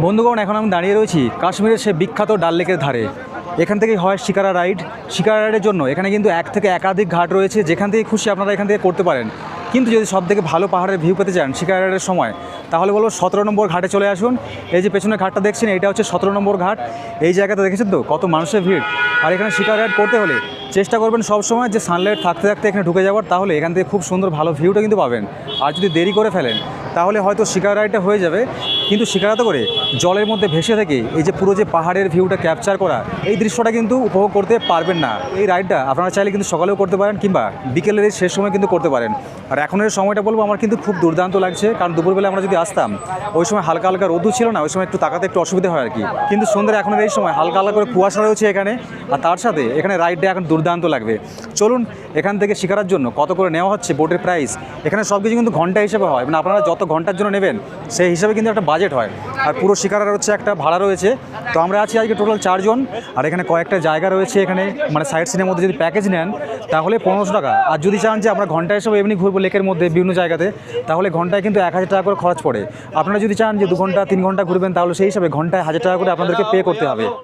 বন্ধুগণ, এখন আমি দাঁড়িয়ে রয়েছি কাশ্মীরের সে বিখ্যাত ডাল লেকের ধারে। এখান থেকেই হয় শিকারা রাইড। শিকারা রাইডের জন্য এখানে কিন্তু এক থেকে একাধিক ঘাট রয়েছে, যেখান থেকে খুশি আপনারা এখান থেকে করতে পারেন। কিন্তু যদি সবথেকে ভালো পাহাড়ের ভিউ পেতে চান শিকারা রাইডের সময়, তাহলে বলবো 17 নম্বর ঘাটে চলে আসুন। এই যে পেছনে ঘাটটা দেখছেন, এটা হচ্ছে 17 নম্বর ঘাট। এই জায়গাটা দেখেছেন তো কত মানুষের ভিড়। আর এখানে শিকারা রাইড করতে হলে চেষ্টা করবেন সবসময় যে সানলাইট থাকতে থাকতে এখানে ঢুকে যাওয়ার, তাহলে এখান থেকে খুব সুন্দর ভালো ভিউটা কিন্তু পাবেন। আর যদি দেরি করে ফেলেন তাহলে হয়তো শিকারা রাইডটা হয়ে যাবে, কিন্তু শিকারাতে করে জলের মধ্যে ভেসে থেকে এই যে পুরো যে পাহাড়ের ভিউটা ক্যাপচার করা, এই দৃশ্যটা কিন্তু উপভোগ করতে পারবেন না। এই রাইডটা আপনারা চাইলে কিন্তু সকালেও করতে পারেন, কিংবা বিকেলের এই শেষ সময় কিন্তু করতে পারেন। আর এখনের সময়টা বলবো আমার কিন্তু খুব দুর্দান্ত লাগছে, কারণ দুপুরবেলা আমরা যদি আসতাম ওই সময় হালকা হালকা রোদও ছিল না, ওই সময় একটু তাকাতে একটু অসুবিধা হয় আর কি। কিন্তু সন্ধ্যার এখনের এই সময় হালকা হালকা করে কুয়াশা রয়েছে এখানে, আর তার সাথে এখানে রাইডটা এখন দুর্দান্ত লাগবে। চলুন, এখান থেকে শিকারার জন্য কত করে নেওয়া হচ্ছে বোটের প্রাইস, এখানে সব কিছু কিন্তু ঘন্টা হিসেবে হয়, মানে আপনারা যত ঘন্টার জন্য নেবেন সেই হিসাবে কিন্তু একটা বাজেট হয়। আর পুরো শিকারার হচ্ছে একটা ভাড়া রয়েছে। তো আমরা আছি আজকে টোটাল 4 জন। আর এখানে কয়েকটা জায়গা রয়েছে, এখানে মানে সাইট সিনের মধ্যে যদি প্যাকেজ নেন তাহলে 1500 টাকা। আর যদি চান যে আমরা ঘন্টা হিসেবে এমনি ঘুরবো লেকের মধ্যে বিভিন্ন জায়গাতে, তাহলে ঘন্টায় কিন্তু 1000 টাকা করে খরচ পড়ে। আপনারা যদি চান যে 2 ঘন্টা 3 ঘন্টা ঘুরবেন, তাহলে সেই হিসাবে ঘন্টায় 1000 টাকা করে আপনাদেরকে পে করতে হবে।